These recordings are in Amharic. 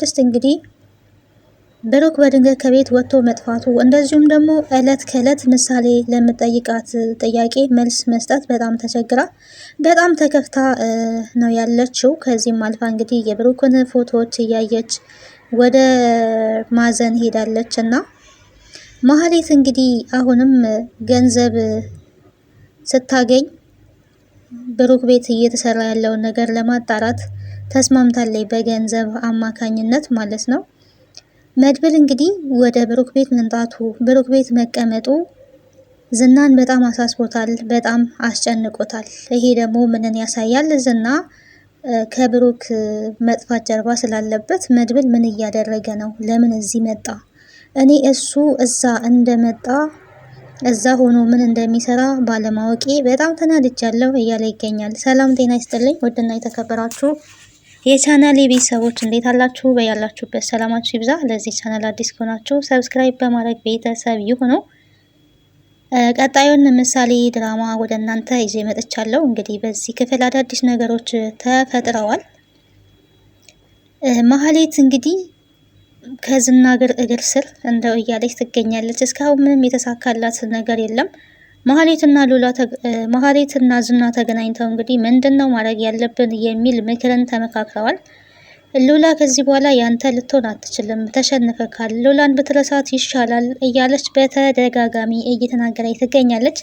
ቅድስት እንግዲህ ብሩክ በድንገት ከቤት ወጥቶ መጥፋቱ እንደዚሁም ደግሞ እለት ከእለት ምሳሌ ለምጠይቃት ጥያቄ መልስ መስጠት በጣም ተቸግራ በጣም ተከፍታ ነው ያለችው። ከዚህም አልፋ እንግዲህ የብሩክን ፎቶዎች እያየች ወደ ማዘን ሄዳለች እና ማህሌት እንግዲህ አሁንም ገንዘብ ስታገኝ ብሩክ ቤት እየተሰራ ያለውን ነገር ለማጣራት ተስማምታለች፣ በገንዘብ አማካኝነት ማለት ነው። መድብል እንግዲህ ወደ ብሩክ ቤት መምጣቱ ብሩክ ቤት መቀመጡ ዝናን በጣም አሳስቦታል፣ በጣም አስጨንቆታል። ይሄ ደግሞ ምንን ያሳያል? ዝና ከብሩክ መጥፋት ጀርባ ስላለበት መድብል ምን እያደረገ ነው? ለምን እዚህ መጣ? እኔ እሱ እዛ እንደመጣ እዛ ሆኖ ምን እንደሚሰራ ባለማወቄ በጣም ተናድጃለሁ እያለ ይገኛል። ሰላም ጤና ይስጥልኝ ውድና የተከበራችሁ የቻናሌ ቤተሰቦች እንዴት አላችሁ? በያላችሁበት ሰላማችሁ ይብዛ። ለዚህ ቻናል አዲስ ከሆናችሁ ሰብስክራይብ በማድረግ ቤተሰብ ይሁኑ። ቀጣዩን ምሳሌ ድራማ ወደ እናንተ ይዤ መጥቻለሁ። እንግዲህ በዚህ ክፍል አዳዲስ ነገሮች ተፈጥረዋል። ማህሌት እንግዲህ ከዝና እግር ስር እንደው እያለች ትገኛለች። እስካሁን ምንም የተሳካላት ነገር የለም። ማህሌትና ዝና ተገናኝተው እንግዲህ ምንድነው ማድረግ ያለብን የሚል ምክርን ተመካክረዋል። ሉላ ከዚህ በኋላ ያንተ ልትሆን አትችልም፣ ተሸንፈካል፣ ሉላን ብትረሳት ይሻላል እያለች በተደጋጋሚ እየተናገረች ትገኛለች።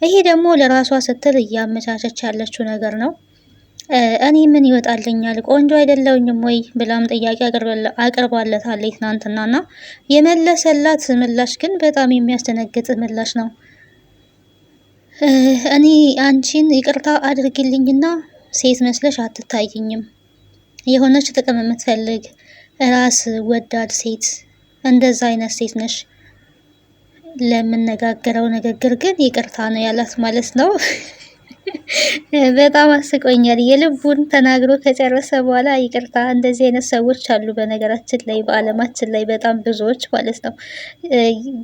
ይሄ ደግሞ ለራሷ ስትል እያመቻቸች ያለችው ነገር ነው። እኔ ምን ይወጣልኛል ቆንጆ አይደለውኝም ወይ ብላም ጥያቄ አቅርባለታለች ትናንትናና የመለሰላት ምላሽ ግን በጣም የሚያስደነግጥ ምላሽ ነው። እኔ አንቺን ይቅርታ አድርጊልኝና ሴት መስለሽ አትታይኝም፣ የሆነች ጥቅም የምትፈልግ ራስ ወዳድ ሴት፣ እንደዛ አይነት ሴት ነሽ። ለምነጋገረው ንግግር ግን ይቅርታ ነው ያላት ማለት ነው። በጣም አስቆኛል። የልቡን ተናግሮ ከጨረሰ በኋላ ይቅርታ። እንደዚህ አይነት ሰዎች አሉ በነገራችን ላይ በአለማችን ላይ በጣም ብዙዎች ማለት ነው።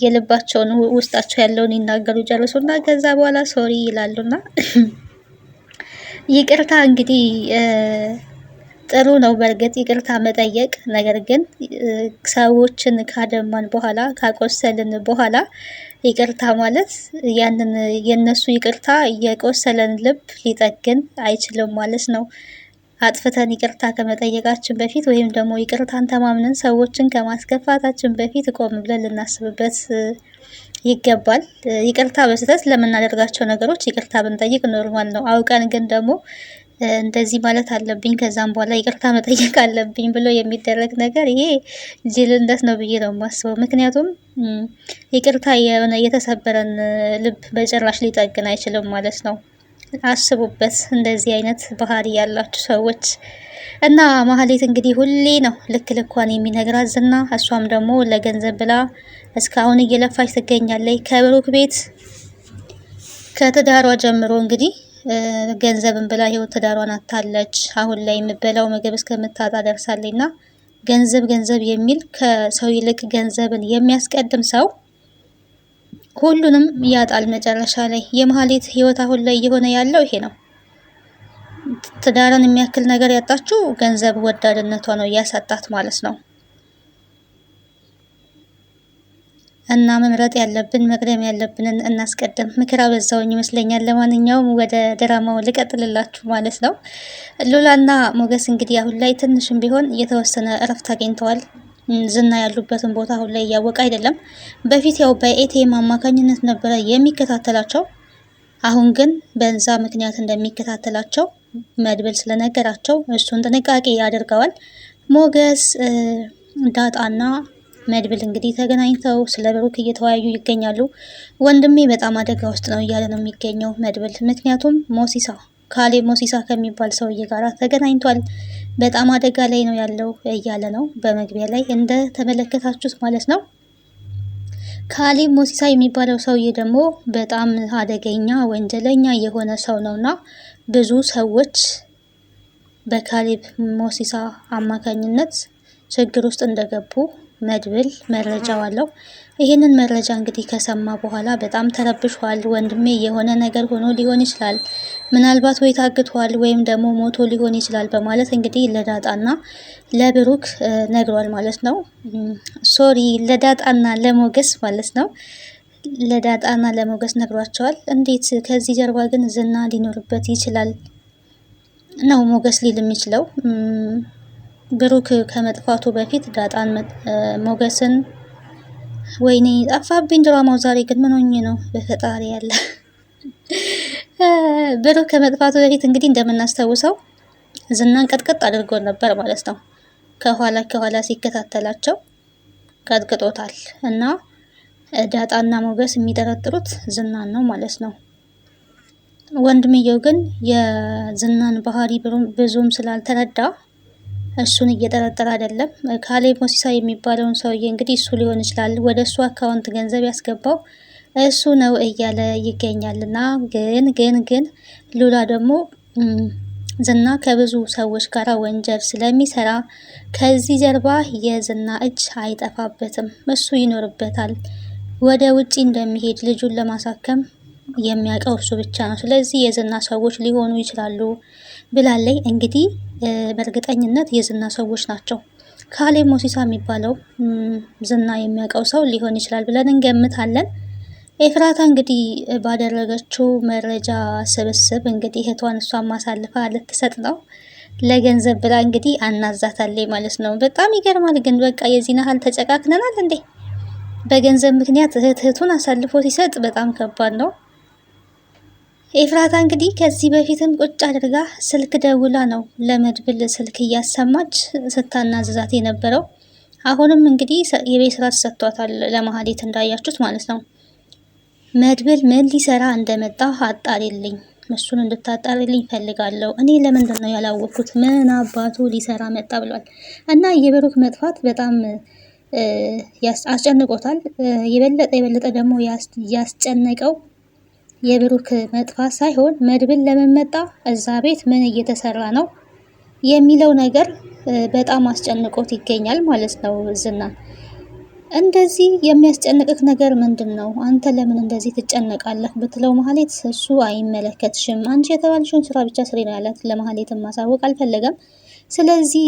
የልባቸውን ውስጣቸው ያለውን ይናገሩ ጨርሱና ከዛ በኋላ ሶሪ ይላሉና ይቅርታ እንግዲህ ጥሩ ነው በእርግጥ ይቅርታ መጠየቅ። ነገር ግን ሰዎችን ካደማን በኋላ ካቆሰልን በኋላ ይቅርታ ማለት ያንን የነሱ ይቅርታ የቆሰለን ልብ ሊጠግን አይችልም ማለት ነው። አጥፍተን ይቅርታ ከመጠየቃችን በፊት ወይም ደግሞ ይቅርታን ተማምነን ሰዎችን ከማስከፋታችን በፊት ቆም ብለን ልናስብበት ይገባል። ይቅርታ በስህተት ለምናደርጋቸው ነገሮች ይቅርታ ብንጠይቅ ኖርማል ነው። አውቀን ግን ደግሞ እንደዚህ ማለት አለብኝ ከዛም በኋላ ይቅርታ መጠየቅ አለብኝ ብሎ የሚደረግ ነገር ይሄ ጅልነት ነው ብዬ ነው የማስበው። ምክንያቱም ይቅርታ የሆነ የተሰበረን ልብ በጭራሽ ሊጠግን አይችልም ማለት ነው። አስቡበት እንደዚህ አይነት ባህሪ ያላችሁ ሰዎች እና ማህሌት እንግዲህ ሁሌ ነው ልክ ልኳን የሚነግራት ዝና። እሷም ደግሞ ለገንዘብ ብላ እስካሁን እየለፋች ትገኛለች። ከብሩክ ቤት ከትዳሯ ጀምሮ እንግዲህ ገንዘብን ብላ ህይወት ትዳሯን አታለች። አሁን ላይ የምበላው ምግብ እስከምታጣ ደርሳለችና ገንዘብ ገንዘብ የሚል ከሰው ይልቅ ገንዘብን የሚያስቀድም ሰው ሁሉንም ያጣል መጨረሻ ላይ። የማህሌት ህይወት አሁን ላይ እየሆነ ያለው ይሄ ነው። ትዳርን የሚያክል ነገር ያጣችው ገንዘብ ወዳድነቷ ነው እያሳጣት ማለት ነው። እና መምረጥ ያለብን መቅደም ያለብንን እናስቀድም። ምክር አበዛውኝ ይመስለኛል። ለማንኛውም ወደ ድራማው ልቀጥልላችሁ ማለት ነው። ሉላና ሞገስ እንግዲህ አሁን ላይ ትንሽም ቢሆን የተወሰነ እረፍት አግኝተዋል። ዝና ያሉበትን ቦታ አሁን ላይ እያወቀ አይደለም። በፊት ያው በኤቲኤም አማካኝነት ነበረ የሚከታተላቸው። አሁን ግን በዛ ምክንያት እንደሚከታተላቸው መድብል ስለነገራቸው እሱን ጥንቃቄ ያደርገዋል። ሞገስ ዳጣና መድብል እንግዲህ ተገናኝተው ስለ ብሩክ እየተወያዩ ይገኛሉ። ወንድሜ በጣም አደጋ ውስጥ ነው እያለ ነው የሚገኘው መድብል። ምክንያቱም ካሌብ ሞሲሳ ከሚባል ሰውዬ ጋር ተገናኝቷል። በጣም አደጋ ላይ ነው ያለው እያለ ነው በመግቢያ ላይ እንደ ተመለከታችሁት ማለት ነው። ካሌብ ሞሲሳ የሚባለው ሰውዬ ደግሞ በጣም አደገኛ ወንጀለኛ የሆነ ሰው ነውና ብዙ ሰዎች በካሌብ ሞሲሳ አማካኝነት ችግር ውስጥ እንደገቡ መድብል መረጃው አለው። ይህንን መረጃ እንግዲህ ከሰማ በኋላ በጣም ተረብሿል። ወንድሜ የሆነ ነገር ሆኖ ሊሆን ይችላል፣ ምናልባት ወይ ታግቷል ወይም ደግሞ ሞቶ ሊሆን ይችላል በማለት እንግዲህ ለዳጣና ለብሩክ ነግሯል ማለት ነው። ሶሪ ለዳጣና ለሞገስ ማለት ነው። ለዳጣና ለሞገስ ነግሯቸዋል። እንዴት ከዚህ ጀርባ ግን ዝና ሊኖርበት ይችላል ነው ሞገስ ሊል የሚችለው። ብሩክ ከመጥፋቱ በፊት ዳጣን ሞገስን ወይኔ ጠፋብኝ ድራማው ዛሬ ግን ምን ሆኜ ነው በፈጣሪ ያለ ብሩክ ከመጥፋቱ በፊት እንግዲህ እንደምናስታውሰው ዝናን ቀጥቀጥ አድርጎ ነበር ማለት ነው። ከኋላ ሲከታተላቸው ቀጥቅጦታል እና ዳጣና ሞገስ የሚጠረጥሩት ዝናን ነው ማለት ነው። ወንድምየው ግን የዝናን ባህሪ ብዙም ስላልተረዳ እሱን እየጠረጠረ አይደለም። ካሌብ ሞሲሳ የሚባለውን ሰውዬ እንግዲህ እሱ ሊሆን ይችላል ወደ እሱ አካውንት ገንዘብ ያስገባው እሱ ነው እያለ ይገኛልና ግን ሉላ ደግሞ ዝና ከብዙ ሰዎች ጋር ወንጀል ስለሚሰራ ከዚህ ጀርባ የዝና እጅ አይጠፋበትም፣ እሱ ይኖርበታል። ወደ ውጪ እንደሚሄድ ልጁን ለማሳከም የሚያውቀው እሱ ብቻ ነው። ስለዚህ የዝና ሰዎች ሊሆኑ ይችላሉ ብላለይ። እንግዲህ በእርግጠኝነት የዝና ሰዎች ናቸው። ካሌብ ሞሲሳ የሚባለው ዝና የሚያውቀው ሰው ሊሆን ይችላል ብለን እንገምታለን። ኤፍራታ እንግዲህ ባደረገችው መረጃ ስብስብ እንግዲህ እህቷን እሷን ማሳልፋ ልትሰጥ ነው ለገንዘብ ብላ እንግዲህ አናዛታለች ማለት ነው። በጣም ይገርማል። ግን በቃ የዚህን ያህል ተጨቃክነናል እንዴ? በገንዘብ ምክንያት እህቱን አሳልፎ ሲሰጥ በጣም ከባድ ነው። ኤፍራታ እንግዲህ ከዚህ በፊትም ቁጭ አድርጋ ስልክ ደውላ ነው ለመድብል ስልክ እያሰማች ስታናዝዛት የነበረው። አሁንም እንግዲህ የቤት ስራ ተሰጥቷታል ለመሀሌት እንዳያችሁት ማለት ነው። መድብል ምን ሊሰራ እንደመጣ አጣሪልኝ፣ እሱን እንድታጣሪልኝ ፈልጋለሁ። እኔ ለምንድን ነው ያላወቅኩት ምን አባቱ ሊሰራ መጣ ብሏል። እና የብሩክ መጥፋት በጣም አስጨንቆታል። የበለጠ ደግሞ ያስጨነቀው የብሩክ መጥፋት ሳይሆን መድብል ለምን መጣ፣ እዛ ቤት ምን እየተሰራ ነው የሚለው ነገር በጣም አስጨንቆት ይገኛል ማለት ነው። ዝና እንደዚህ የሚያስጨንቅክ ነገር ምንድን ነው? አንተ ለምን እንደዚህ ትጨነቃለህ ብትለው መሀሌት እሱ አይመለከትሽም፣ አንቺ የተባልሽውን ስራ ብቻ ስሪ ነው ያላት። ለመሀሌትን ማሳወቅ አልፈለገም። ስለዚህ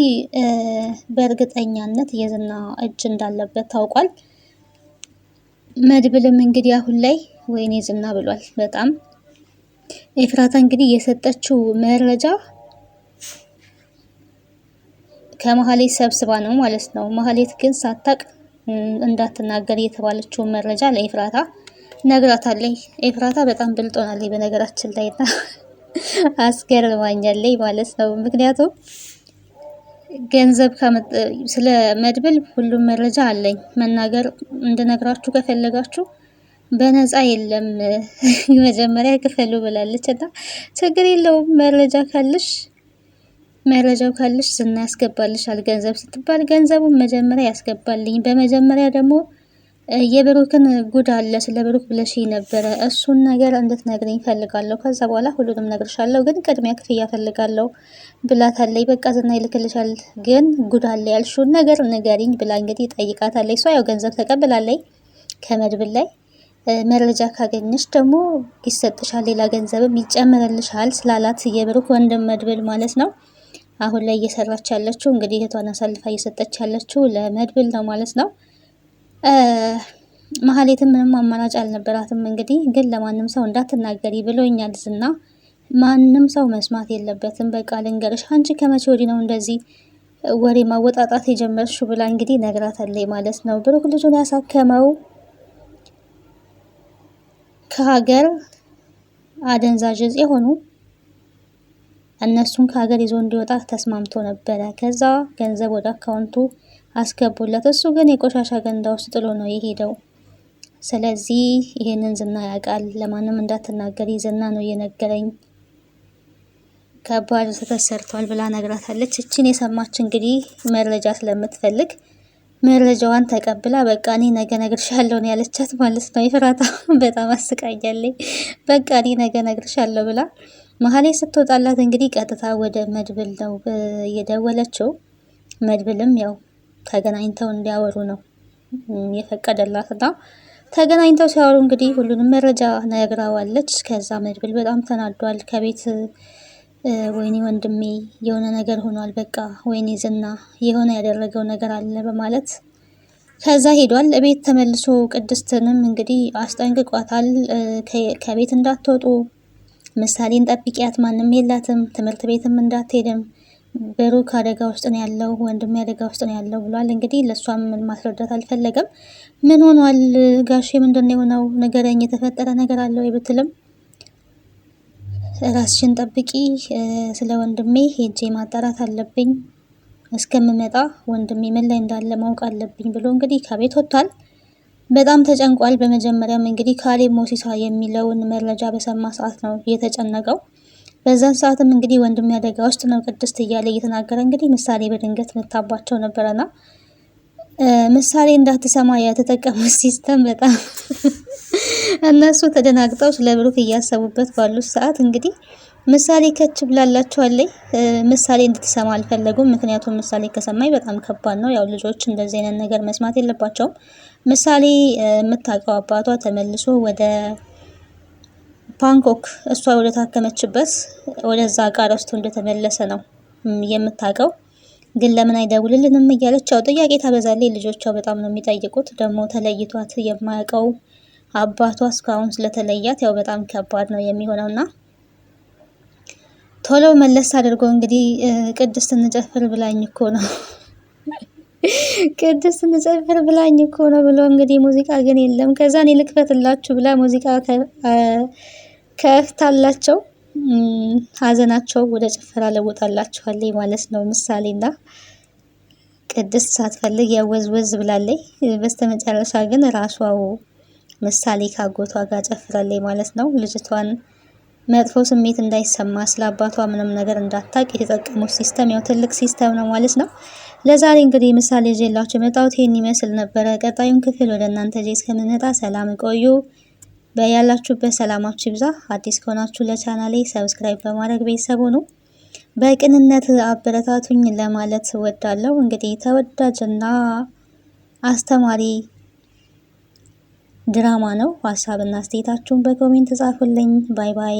በእርግጠኛነት የዝና እጅ እንዳለበት ታውቋል። መድብልም እንግዲህ አሁን ላይ ወይኔ ዝና ብሏል። በጣም ኤፍራታ እንግዲህ የሰጠችው መረጃ ከመሀሌት ሰብስባ ነው ማለት ነው። መሀሌት ግን ሳታቅ እንዳትናገር የተባለችውን መረጃ ለኤፍራታ ነግራታለች። ኤፍራታ በጣም ብልጥ ሆናለች በነገራችን ላይ እና አስገርማኛለች ማለት ነው። ምክንያቱም ገንዘብ ስለ መድብል ሁሉም መረጃ አለኝ፣ መናገር እንድነግራችሁ ከፈለጋችሁ በነፃ የለም መጀመሪያ ክፈሉ ብላለች። እና ችግር የለውም መረጃው ካለሽ ዝና ያስገባልሻል። ገንዘብ ስትባል ገንዘቡን መጀመሪያ ያስገባልኝ። በመጀመሪያ ደግሞ የብሩክን ጉድ አለ ስለ ብሩክ ብለሽ ነበረ፣ እሱን ነገር እንድትነግረኝ ፈልጋለሁ። ከዛ በኋላ ሁሉንም ነግርሻለሁ፣ ግን ቅድሚያ ክፍያ ፈልጋለሁ ብላታለች። በቃ ዝና ይልክልሻል፣ ግን ጉድ አለ ያልሽውን ነገር ንገሪኝ ብላ እንግዲህ ጠይቃታለች። እሷ ያው ገንዘብ ተቀብላለች ከመድብል ላይ። መረጃ ካገኘሽ ደግሞ ይሰጥሻል፣ ሌላ ገንዘብም ይጨምርልሻል ስላላት የብሩክ ወንድም መድብል ማለት ነው። አሁን ላይ እየሰራች ያለችው እንግዲህ እህቷን አሳልፋ እየሰጠች ያለችው ለመድብል ነው ማለት ነው። መሀሌትም ምንም አማራጭ አልነበራትም። እንግዲህ ግን ለማንም ሰው እንዳትናገሪ ብሎኛል ዝና፣ ማንም ሰው መስማት የለበትም። በቃ ልንገርሽ፣ አንቺ ከመቼ ወዲህ ነው እንደዚህ ወሬ ማወጣጣት የጀመርሽው ብላ እንግዲህ ነግራታለች ማለት ነው። ብሩክ ልጁን ያሳከመው ከሀገር አደንዛዥ እጽ የሆኑ እነሱን ከሀገር ይዞ እንዲወጣ ተስማምቶ ነበረ። ከዛ ገንዘብ ወደ አካውንቱ አስገቡለት። እሱ ግን የቆሻሻ ገንዳ ውስጥ ጥሎ ነው የሄደው። ስለዚህ ይሄንን ዝና ያውቃል። ለማንም እንዳትናገሪ ዝና ነው የነገረኝ፣ ከባድ ስህተት ሰርቷል ብላ ነግራታለች። እቺን የሰማች እንግዲህ መረጃ ስለምትፈልግ መረጃዋን ተቀብላ በቃ እኔ ነገ ነግርሻለሁ ነው ያለቻት ማለት ነው። ኤፍራታ በጣም አስቃያለኝ። በቃ እኔ ነገ ነግርሻለሁ ብላ መሀሌት ስትወጣላት እንግዲህ ቀጥታ ወደ መድብል ነው የደወለችው። መድብልም ያው ተገናኝተው እንዲያወሩ ነው የፈቀደላትና ተገናኝተው ሲያወሩ እንግዲህ ሁሉንም መረጃ ነግራዋለች። ከዛ መድብል በጣም ተናዷል። ከቤት ወይኔ ወንድሜ የሆነ ነገር ሆኗል፣ በቃ ወይኔ ዝና የሆነ ያደረገው ነገር አለ በማለት ከዛ ሄዷል። ቤት ተመልሶ ቅድስትንም እንግዲህ አስጠንቅቋታል። ከቤት እንዳትወጡ፣ ምሳሌን ጠብቂያት፣ ማንም የላትም፣ ትምህርት ቤትም እንዳትሄድም፣ ብሩክ አደጋ ውስጥ ነው ያለው፣ ወንድሜ አደጋ ውስጥ ነው ያለው ብሏል። እንግዲህ ለእሷም ማስረዳት አልፈለገም። ምን ሆኗል ጋሼ ምንድን ነው የሆነው? ንገረኝ፣ የተፈጠረ ነገር አለ ወይ ብትልም ራስሽን ጠብቂ፣ ስለ ወንድሜ ሄጄ ማጣራት አለብኝ፣ እስከምመጣ ወንድሜ ምን ላይ እንዳለ ማወቅ አለብኝ ብሎ እንግዲህ ከቤት ወጥቷል። በጣም ተጨንቋል። በመጀመሪያም እንግዲህ ካሌብ ሞሲሳ የሚለውን መረጃ በሰማ ሰዓት ነው የተጨነቀው። በዛን ሰዓትም እንግዲህ ወንድሜ አደጋ ውስጥ ነው ቅድስት እያለ እየተናገረ እንግዲህ ምሳሌ በድንገት መታባቸው ነበረና ምሳሌ እንዳትሰማ የተጠቀሙት ሲስተም በጣም እነሱ ተደናግጠው ስለ ብሩክ እያሰቡበት ባሉት ሰዓት እንግዲህ ምሳሌ ከች ብላላቸዋለች። ምሳሌ እንድትሰማ አልፈለጉም። ምክንያቱም ምሳሌ ከሰማኝ በጣም ከባድ ነው። ያው ልጆች እንደዚህ አይነት ነገር መስማት የለባቸውም። ምሳሌ የምታውቀው አባቷ ተመልሶ ወደ ባንኮክ እሷ ወደ ታከመችበት ወደዛ ቃል ውስጥ እንደተመለሰ ነው የምታውቀው። ግን ለምን አይደውልልንም እያለች ያው ጥያቄ ታበዛለች። ልጆቿ በጣም ነው የሚጠይቁት። ደግሞ ተለይቷት የማያውቀው አባቷ እስካሁን ስለተለያት ያው በጣም ከባድ ነው የሚሆነውና ቶሎ መለስ አድርጎ እንግዲህ ቅድስት እንጨፍር ብላኝ እኮ ነው ቅድስት እንጨፍር ብላኝ እኮ ነው ብሎ እንግዲህ ሙዚቃ ግን የለም። ከዛ እኔ ልክፈትላችሁ ብላ ሙዚቃ ከፍታላቸው ሀዘናቸው ወደ ጭፈራ ለውጣላችኋለች ማለት ነው ምሳሌና ቅድስት ሳትፈልግ ያወዝወዝ ብላለች። በስተመጨረሻ ግን ራሷው ምሳሌ ካጎቷ ጋር ጨፍራለች ማለት ነው። ልጅቷን መጥፎ ስሜት እንዳይሰማ ስለ አባቷ ምንም ነገር እንዳታቅ የተጠቀሙት ሲስተም ያው ትልቅ ሲስተም ነው ማለት ነው። ለዛሬ እንግዲህ ምሳሌ ይዤላችሁ የመጣሁት ይሄን ይመስል ነበረ። ቀጣዩን ክፍል ወደ እናንተ ይዤ እስከምመጣ ሰላም ቆዩ። በያላችሁበት ሰላማችሁ ይብዛ። አዲስ ከሆናችሁ ለቻናሌ ሰብስክራይብ በማድረግ ቤተሰብ ሁኑ። በቅንነት አበረታቱኝ ለማለት እወዳለሁ። እንግዲህ ተወዳጅና አስተማሪ ድራማ ነው። ሀሳብና አስተያየታችሁን በኮሜንት ጻፉልኝ። ባይ ባይ።